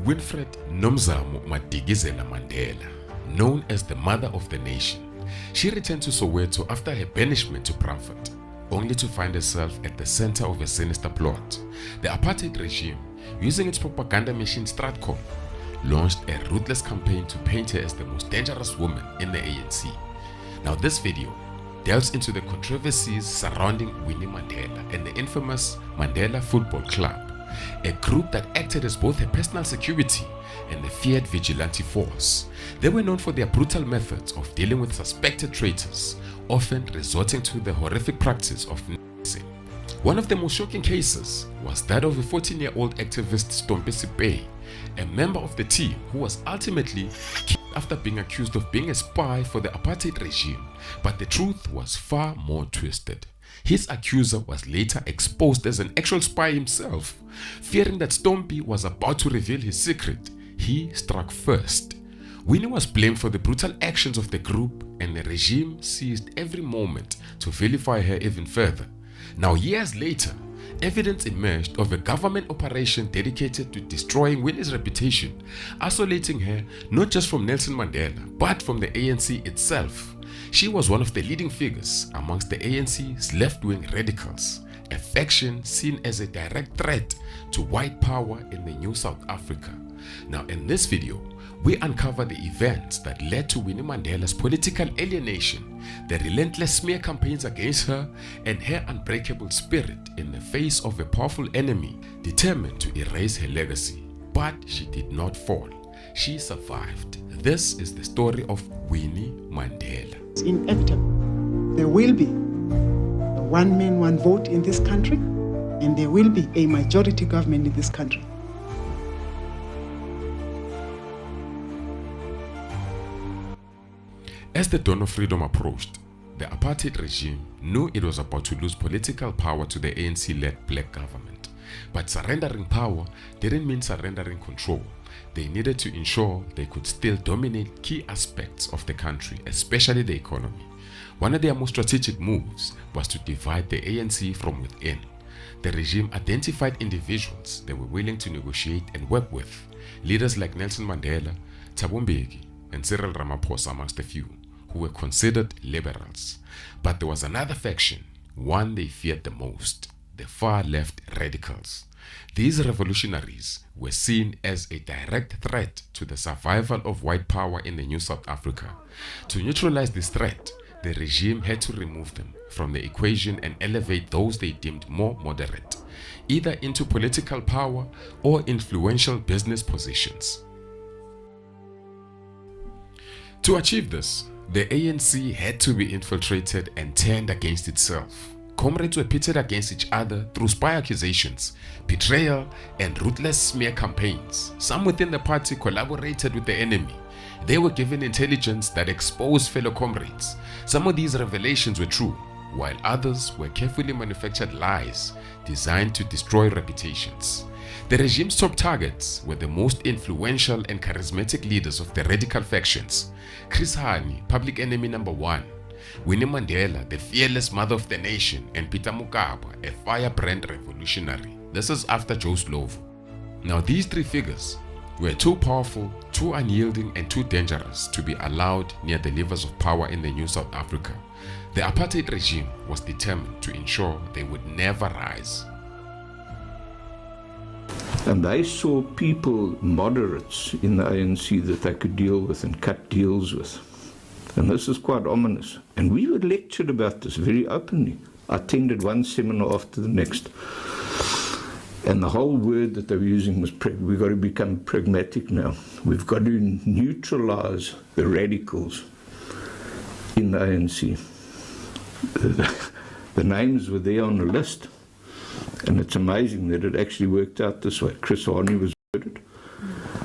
Winfred Nomzamo Madikizela-Mandela, known as the Mother of the Nation, she returned to Soweto after her banishment to Brandfort, only to find herself at the center of a sinister plot. The apartheid regime, using its propaganda machine Stratcom, launched a ruthless campaign to paint her as the most dangerous woman in the ANC. Now this video delves into the controversies surrounding Winnie Mandela and the infamous Mandela Football Club, a group that acted as both her personal security and a feared vigilante force. They were known for their brutal methods of dealing with suspected traitors, often resorting to the horrific practice of Nazism. One of the most shocking cases was that of a 14-year-old activist Stompie Seipei, a member of the team who was ultimately killed after being accused of being a spy for the apartheid regime, but the truth was far more twisted. His accuser was later exposed as an actual spy himself. Fearing that Stompie was about to reveal his secret, he struck first. Winnie was blamed for the brutal actions of the group, and the regime seized every moment to vilify her even further. Now, years later, evidence emerged of a government operation dedicated to destroying Winnie's reputation, isolating her not just from Nelson Mandela, but from the ANC itself. She was one of the leading figures amongst the ANC's left-wing radicals, a faction seen as a direct threat to white power in the new South Africa. Now, in this video, we uncover the events that led to Winnie Mandela's political alienation, the relentless smear campaigns against her, and her unbreakable spirit in the face of a powerful enemy determined to erase her legacy. But she did not fall. She survived. This is the story of Winnie Mandela. It's inevitable. There will be a one man, one vote in this country, and there will be a majority government in this country. As the dawn of freedom approached, the apartheid regime knew it was about to lose political power to the ANC-led black government. But surrendering power didn't mean surrendering control. They needed to ensure they could still dominate key aspects of the country, especially the economy. One of their most strategic moves was to divide the ANC from within. The regime identified individuals they were willing to negotiate and work with, leaders like Nelson Mandela, Thabo Mbeki, and Cyril Ramaphosa amongst a few, who were considered liberals. But there was another faction, one they feared the most, the far-left radicals. These revolutionaries were seen as a direct threat to the survival of white power in the new South Africa. To neutralize this threat, the regime had to remove them from the equation and elevate those they deemed more moderate, either into political power or influential business positions. To achieve this, the ANC had to be infiltrated and turned against itself. Comrades were pitted against each other through spy accusations, betrayal, and ruthless smear campaigns. Some within the party collaborated with the enemy. They were given intelligence that exposed fellow comrades. Some of these revelations were true, while others were carefully manufactured lies designed to destroy reputations. The regime's top targets were the most influential and charismatic leaders of the radical factions: Chris Hani, public enemy number one; Winnie Mandela, the fearless mother of the nation; and Peter Mokaba, a firebrand revolutionary. This is after Joe Slovo. Now, these three figures were too powerful, too unyielding, and too dangerous to be allowed near the levers of power in the new South Africa. The apartheid regime was determined to ensure they would never rise. And they saw people, moderates in the ANC, that they could deal with and cut deals with. And this is quite ominous. And we were lectured about this very openly. I attended one seminar after the next. And the whole word that they were using was we've got to become pragmatic now. We've got to neutralize the radicals in the ANC. The names were there on the list. And it's amazing that it actually worked out this way. Chris Hani was murdered.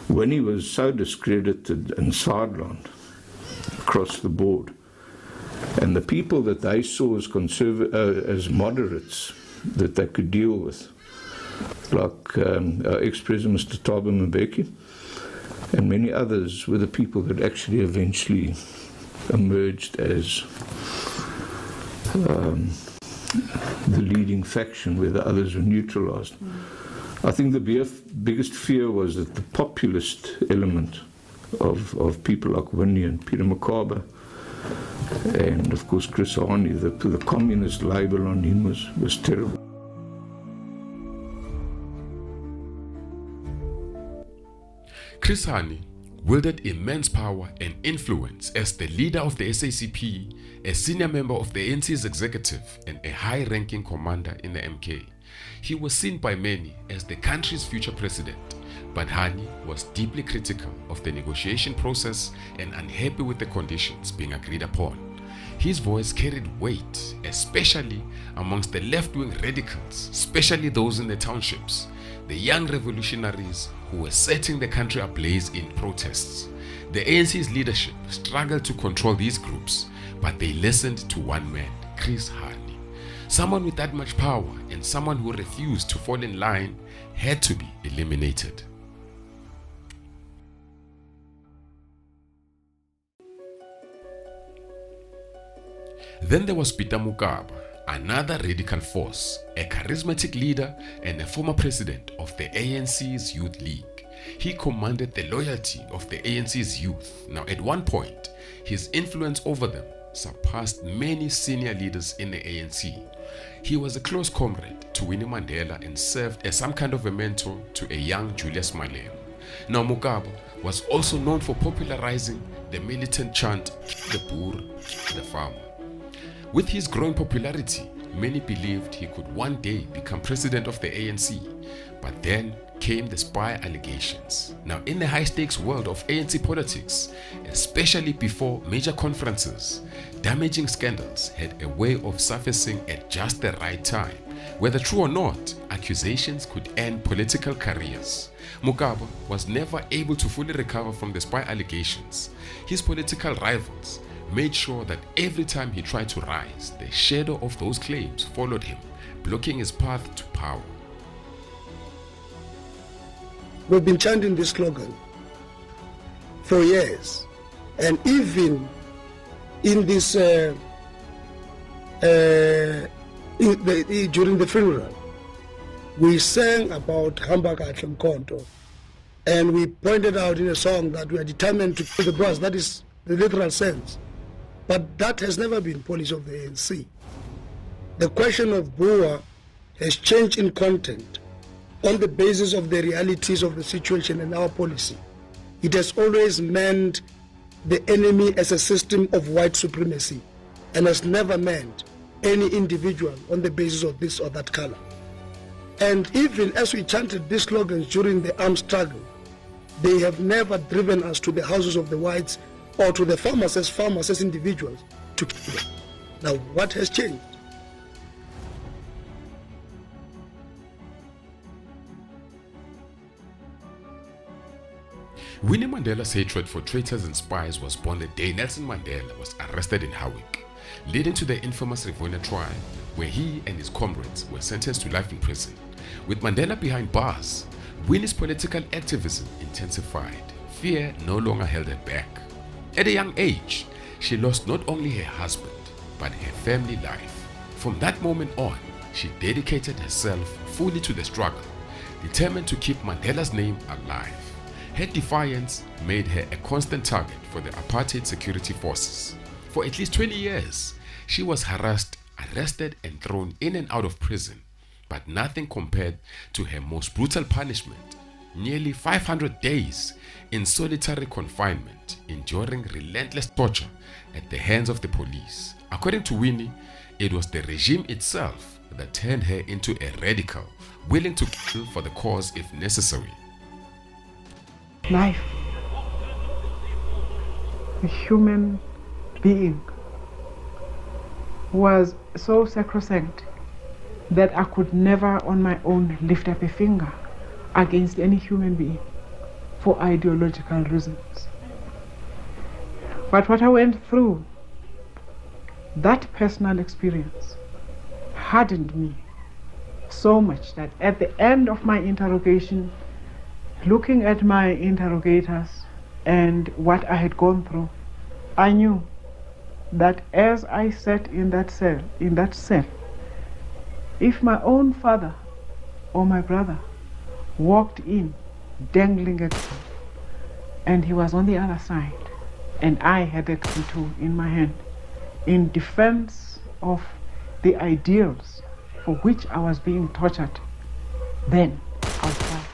Winnie was so discredited and sidelined across the board. And the people that they saw as moderates that they could deal with, like our ex-president, Mr. Thabo Mbeki, and many others, were the people that actually eventually emerged as the leading faction, where the others were neutralized. I think the biggest fear was that the populist element of people like Winnie and Peter Makabe, and of course Chris Hani, the communist label on him was terrible. Chris Hani wielded immense power and influence as the leader of the SACP, a senior member of the ANC's executive, and a high-ranking commander in the MK. He was seen by many as the country's future president, but Hani was deeply critical of the negotiation process and unhappy with the conditions being agreed upon. His voice carried weight, especially amongst the left-wing radicals, especially those in the townships, the young revolutionaries who were setting the country ablaze in protests. The ANC's leadership struggled to control these groups, but they listened to one man, Chris Hani. Someone with that much power and someone who refused to fall in line had to be eliminated. Then there was Peter Mokaba, another radical force, a charismatic leader and a former president of the ANC's Youth League. He commanded the loyalty of the ANC's youth. Now, at one point, his influence over them surpassed many senior leaders in the ANC. He was a close comrade to Winnie Mandela and served as some kind of a mentor to a young Julius Malema. Now, Mokaba was also known for popularizing the militant chant, "The Boer, the farmer." With his growing popularity, many believed he could one day become president of the ANC, but then came the spy allegations. Now, in the high-stakes world of ANC politics, especially before major conferences, damaging scandals had a way of surfacing at just the right time. Whether true or not, accusations could end political careers. Mokaba was never able to fully recover from the spy allegations. His political rivals made sure that every time he tried to rise, the shadow of those claims followed him, blocking his path to power. We've been chanting this slogan for years, and even in this during the funeral, we sang about Hambaka Mkonto, and we pointed out in a song that we are determined to kill the brass. That is the literal sense. But that has never been policy of the ANC. The question of Boer has changed in content on the basis of the realities of the situation and our policy. It has always meant the enemy as a system of white supremacy and has never meant any individual on the basis of this or that color. And even as we chanted these slogans during the armed struggle, they have never driven us to the houses of the whites or to the farmers as individuals to kill them. Now, what has changed? Winnie Mandela's hatred for traitors and spies was born the day Nelson Mandela was arrested in Howick, leading to the infamous Rivonia trial, where he and his comrades were sentenced to life in prison. With Mandela behind bars, Winnie's political activism intensified. Fear no longer held her back. At a young age, she lost not only her husband, but her family life. From that moment on, she dedicated herself fully to the struggle, determined to keep Mandela's name alive. Her defiance made her a constant target for the apartheid security forces. For at least 20 years, she was harassed, arrested, and thrown in and out of prison, but nothing compared to her most brutal punishment, nearly 500 days in solitary confinement, enduring relentless torture at the hands of the police. According to Winnie, it was the regime itself that turned her into a radical, willing to kill for the cause if necessary. Life, the human being, was so sacrosanct that I could never on my own lift up a finger against any human being for ideological reasons. But what I went through, that personal experience, hardened me so much that at the end of my interrogation, looking at my interrogators and what I had gone through, I knew that as I sat in that cell, if my own father or my brother walked in, dangling a gun, and he was on the other side, and I had a gun too in my hand, in defense of the ideals for which I was being tortured then outside.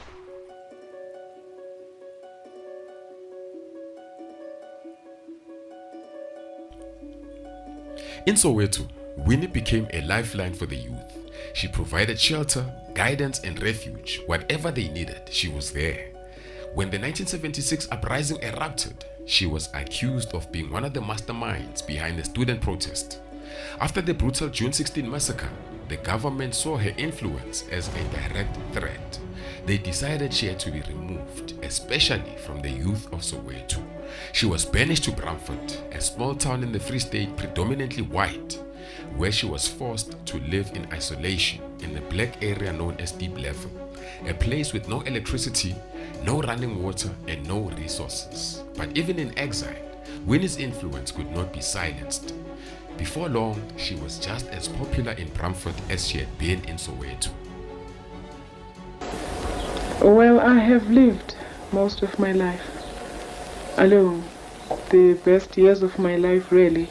In Soweto, Winnie became a lifeline for the youth. She provided shelter, guidance, and refuge. Whatever they needed, she was there. When the 1976 uprising erupted, she was accused of being one of the masterminds behind the student protest. After the brutal June 16 massacre, the government saw her influence as a direct threat. They decided she had to be removed, especially from the youth of Soweto. She was banished to Brandfort, a small town in the Free State predominantly white, where she was forced to live in isolation in the black area known as Deep Level, a place with no electricity, no running water, and no resources. But even in exile, Winnie's influence could not be silenced. Before long, she was just as popular in Brandfort as she had been in Soweto. Well, I have lived most of my life alone. The best years of my life really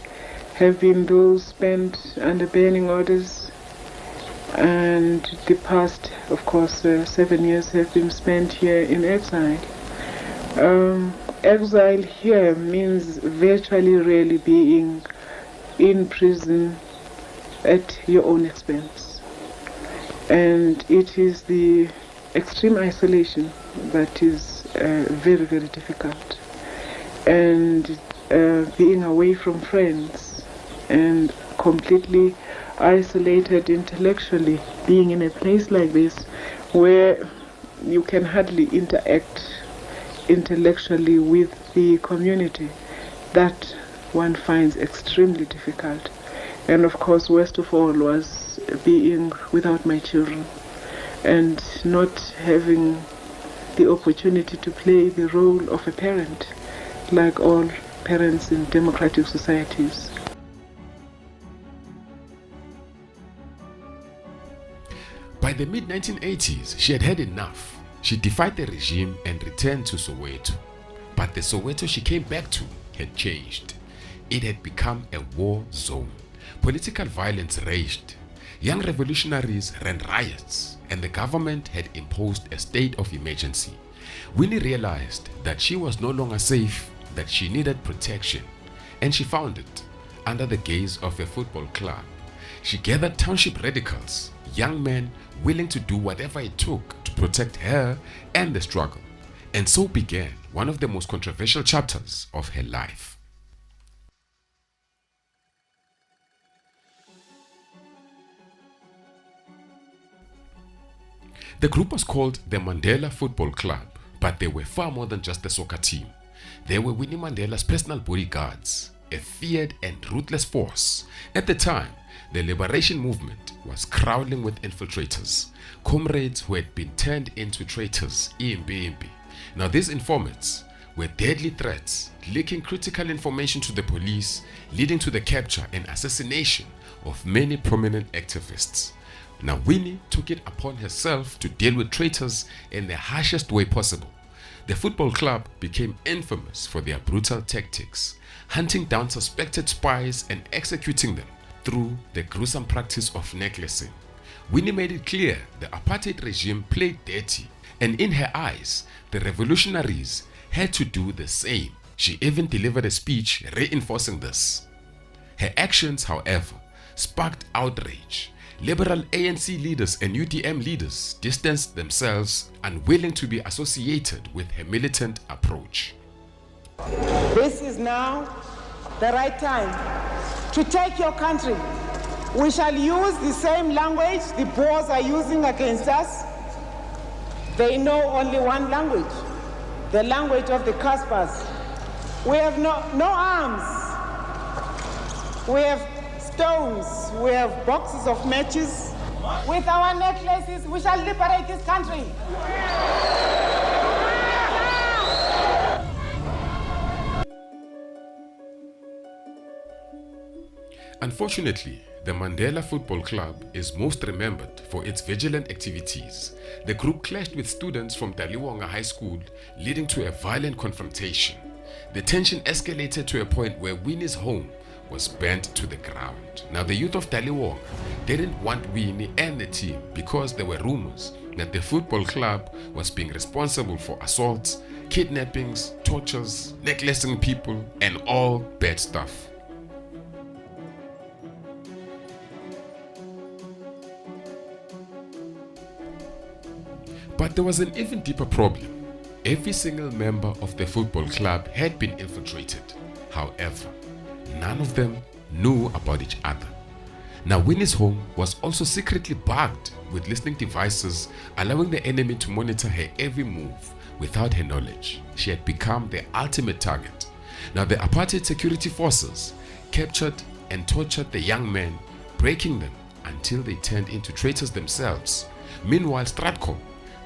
have been those spent under burning orders, and the past, of course, 7 years have been spent here in exile. Exile here means virtually really being in prison at your own expense, and it is the extreme isolation that is very, very difficult, and being away from friends and completely isolated intellectually, being in a place like this where you can hardly interact intellectually with the community, that one finds extremely difficult. And of course, worst of all was being without my children and not having the opportunity to play the role of a parent like all parents in democratic societies. By the mid-1980s, she had had enough. She defied the regime and returned to Soweto. But the Soweto she came back to had changed. It had become a war zone. Political violence raged. Young revolutionaries ran riots, and the government had imposed a state of emergency. Winnie realized that she was no longer safe, that she needed protection, and she found it under the gaze of a football club. She gathered township radicals, young men willing to do whatever it took to protect her and the struggle. And so began one of the most controversial chapters of her life. The group was called the Mandela Football Club, but they were far more than just a soccer team. They were Winnie Mandela's personal bodyguards, a feared and ruthless force. At the time, the liberation movement was crawling with infiltrators, comrades who had been turned into traitors, impi. Now these informants were deadly threats, leaking critical information to the police, leading to the capture and assassination of many prominent activists. Now Winnie took it upon herself to deal with traitors in the harshest way possible. The football club became infamous for their brutal tactics, hunting down suspected spies and executing them through the gruesome practice of necklacing. Winnie made it clear the apartheid regime played dirty, and in her eyes, the revolutionaries had to do the same. She even delivered a speech reinforcing this. Her actions, however, sparked outrage. Liberal ANC leaders and UDM leaders distanced themselves, unwilling to be associated with her militant approach. This is now the right time to take your country. We shall use the same language the Boers are using against us. They know only one language, the language of the Caspars. We have no arms. We have stones. We have boxes of matches. With our necklaces, we shall liberate this country. Unfortunately, The Mandela Football Club is most remembered for its vigilant activities. The group clashed with students from Daliwonga High School, leading to a violent confrontation. The tension escalated to a point where Winnie's home was burnt to the ground. Now, the youth of Daliwonga didn't want Winnie and the team because there were rumors that the football club was being responsible for assaults, kidnappings, tortures, necklacing people, and all bad stuff. But there was an even deeper problem. Every single member of the football club had been infiltrated. However, none of them knew about each other. Now, Winnie's home was also secretly bugged with listening devices, allowing the enemy to monitor her every move without her knowledge. She had become the ultimate target. Now, the apartheid security forces captured and tortured the young men, breaking them until they turned into traitors themselves. Meanwhile, Stratcom,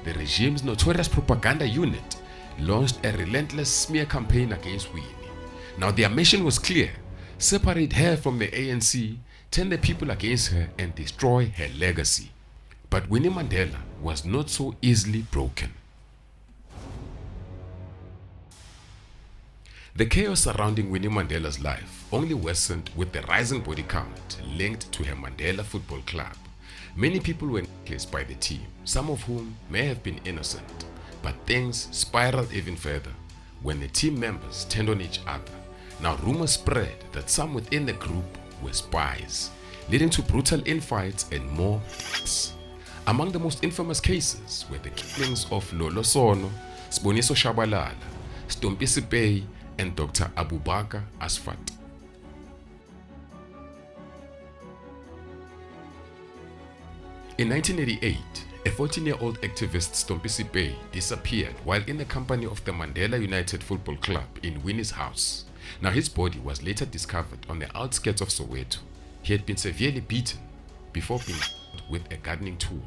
the regime's notorious propaganda unit, launched a relentless smear campaign against Winnie. Now, their mission was clear: separate her from the ANC, turn the people against her, and destroy her legacy. But Winnie Mandela was not so easily broken. The chaos surrounding Winnie Mandela's life only worsened with the rising body count linked to her Mandela Football Club. Many people were necklaced by the team, some of whom may have been innocent, but things spiraled even further when the team members turned on each other. Now, rumors spread that some within the group were spies, leading to brutal infights and more deaths. Among the most infamous cases were the killings of Lolo Sono, Siboniso Shabalala, Stompie Seipei, and Dr. Abubakar Asfat. In 1988, a 14-year-old activist, Stompie Seipei, disappeared while in the company of the Mandela United Football Club in Winnie's house. Now, his body was later discovered on the outskirts of Soweto. He had been severely beaten before being killed with a gardening tool.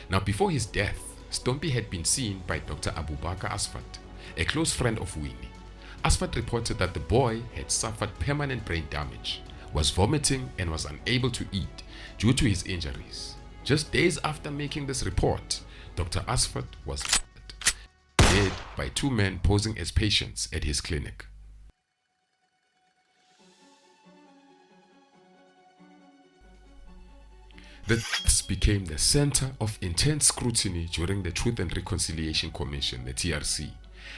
Now, before his death, Stompie had been seen by Dr. Abubakar Asfat, a close friend of Winnie. Asfat reported that the boy had suffered permanent brain damage, was vomiting, and was unable to eat due to his injuries. Just days after making this report, Dr. Asfat was dead by two men posing as patients at his clinic. The deaths became the center of intense scrutiny during the Truth and Reconciliation Commission, the TRC,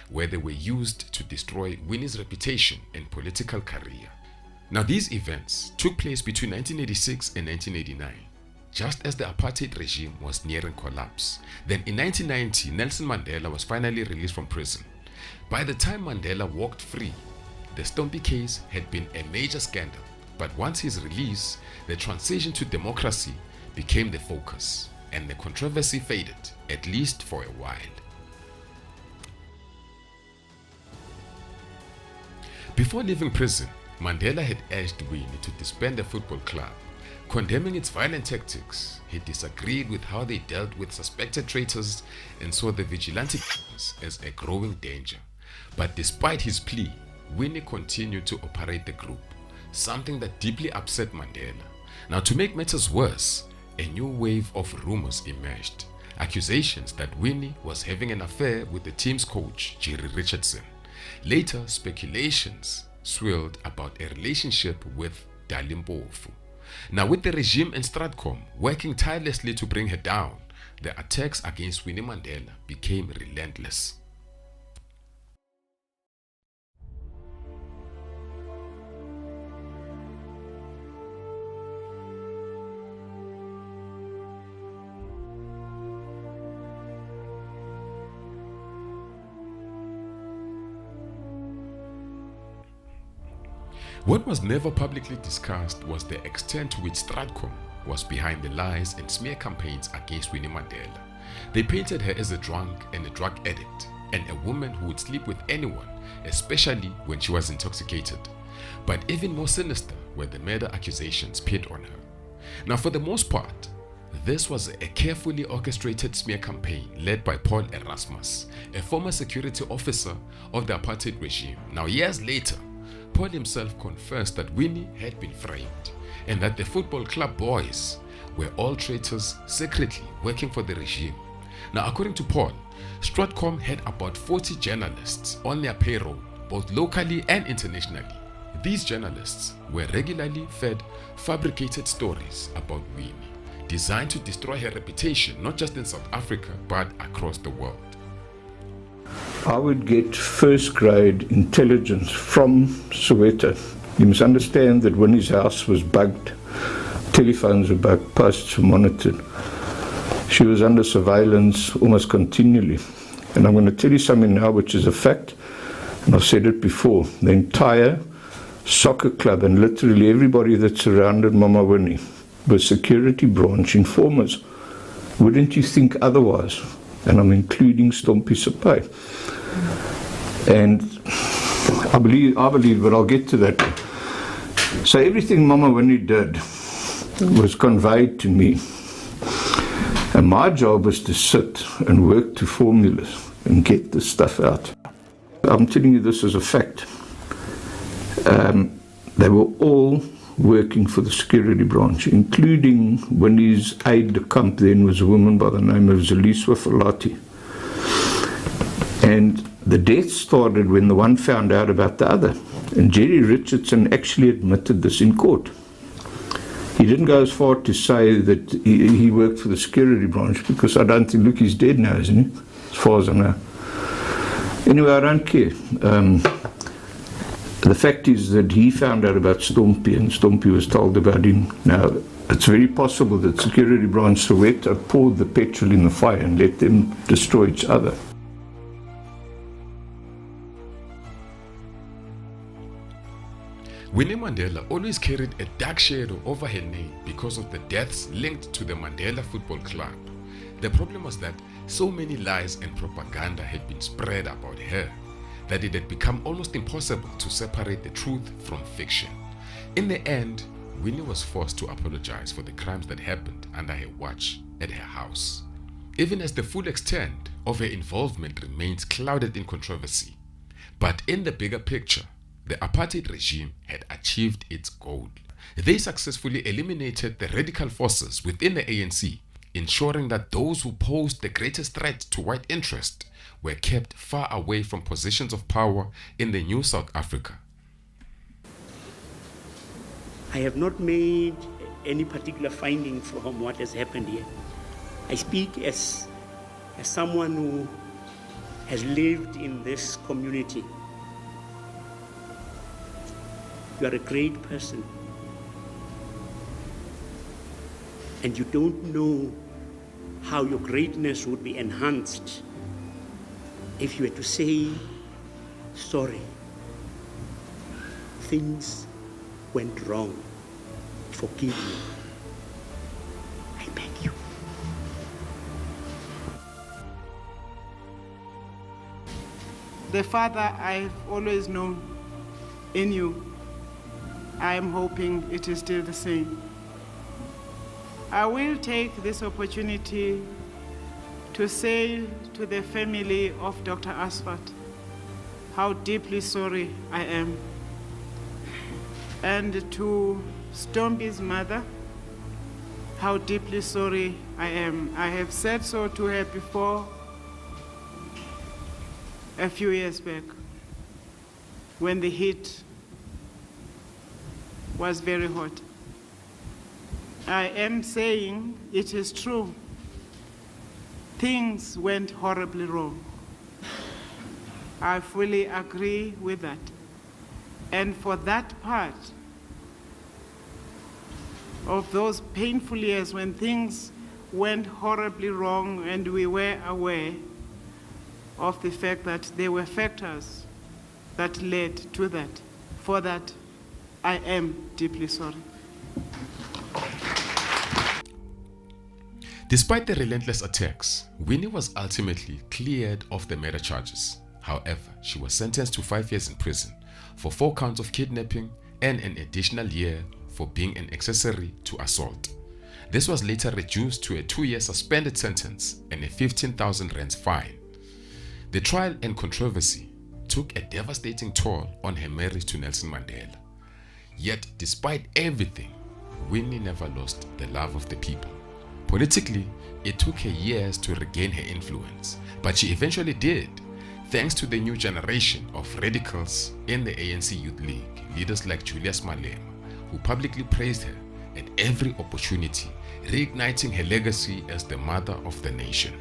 where they were used to destroy Winnie's reputation and political career. Now, these events took place between 1986 and 1989, just as the apartheid regime was nearing collapse. Then in 1990, Nelson Mandela was finally released from prison. By the time Mandela walked free, the Stompie case had been a major scandal. But once his release, the transition to democracy became the focus, and the controversy faded, at least for a while. Before leaving prison, Mandela had urged Winnie to disband the football club. Condemning its violent tactics, he disagreed with how they dealt with suspected traitors and saw the vigilante gangs as a growing danger. But despite his plea, Winnie continued to operate the group, something that deeply upset Mandela. Now, to make matters worse, a new wave of rumors emerged. Accusations that Winnie was having an affair with the team's coach, Jerry Richardson. Later, speculations swirled about a relationship with Dalimpofu. Now, with the regime and Stratcom working tirelessly to bring her down, the attacks against Winnie Mandela became relentless. What was never publicly discussed was the extent to which Stratcom was behind the lies and smear campaigns against Winnie Mandela. They painted her as a drunk and a drug addict, and a woman who would sleep with anyone, especially when she was intoxicated. But even more sinister were the murder accusations pinned on her. Now, for the most part, this was a carefully orchestrated smear campaign led by Paul Erasmus, a former security officer of the apartheid regime. Now, years later, Paul himself confessed that Winnie had been framed. and that the football club boys were all traitors secretly working for the regime. Now, according to Paul, Stratcom had about 40 journalists on their payroll, both locally and internationally. These journalists were regularly fed fabricated stories about Winnie, designed to destroy her reputation not just in South Africa but across the world. I would get first grade intelligence from Soweto. You must understand that Winnie's house was bugged, telephones were bugged, posts were monitored. She was under surveillance almost continually. And I'm going to tell you something now which is a fact, and I've said it before. The entire soccer club and literally everybody that surrounded Mama Winnie were security branch informers. Wouldn't you think otherwise? And I'm including Stompie Seipei. And I believe, but I'll get to that. So everything Mama Winnie did was conveyed to me. And my job was to sit and work to formulas and get this stuff out. I'm telling you this as a fact. They were all working for the security branch, including Winnie's aide-de-camp then was a woman by the name of Zeliswa Falati. And the death started when the one found out about the other. And Jerry Richardson actually admitted this in court. He didn't go as far to say that he worked for the security branch, because I don't think, look, he's dead now, isn't he? As far as I know. Anyway, I don't care. The fact is that he found out about Stompie, and Stompie was told about him. Now, it's very possible that security branch Soweto poured the petrol in the fire and let them destroy each other. Winnie Mandela always carried a dark shadow over her name because of the deaths linked to the Mandela Football Club. The problem was that so many lies and propaganda had been spread about her that it had become almost impossible to separate the truth from fiction. In the end, Winnie was forced to apologize for the crimes that happened under her watch at her house, even as the full extent of her involvement remains clouded in controversy. But in the bigger picture, the apartheid regime had achieved its goal. They successfully eliminated the radical forces within the ANC, ensuring that those who posed the greatest threat to white interest were kept far away from positions of power in the new South Africa. I have not made any particular finding from what has happened here. I speak as someone who has lived in this community. You are a great person, and you don't know how your greatness would be enhanced if you were to say, sorry, things went wrong, forgive me, I beg you. The Father I've always known in you, I am hoping it is still the same. I will take this opportunity to say to the family of Dr. Asvat how deeply sorry I am, and to Stompie's mother how deeply sorry I am. I have said so to her before a few years back when the heat was very hot. I am saying it is true. Things went horribly wrong. I fully agree with that. And for that part of those painful years when things went horribly wrong and we were aware of the fact that there were factors that led to that, for that, I am deeply sorry. Despite the relentless attacks, Winnie was ultimately cleared of the murder charges. However, she was sentenced to 5 years in prison for 4 counts of kidnapping and an additional year for being an accessory to assault. This was later reduced to a 2-year suspended sentence and a 15,000 rands fine. The trial and controversy took a devastating toll on her marriage to Nelson Mandela. Yet, despite everything, Winnie never lost the love of the people. Politically, it took her years to regain her influence, but she eventually did, thanks to the new generation of radicals in the ANC Youth League, leaders like Julius Malema, who publicly praised her at every opportunity, reigniting her legacy as the mother of the nation.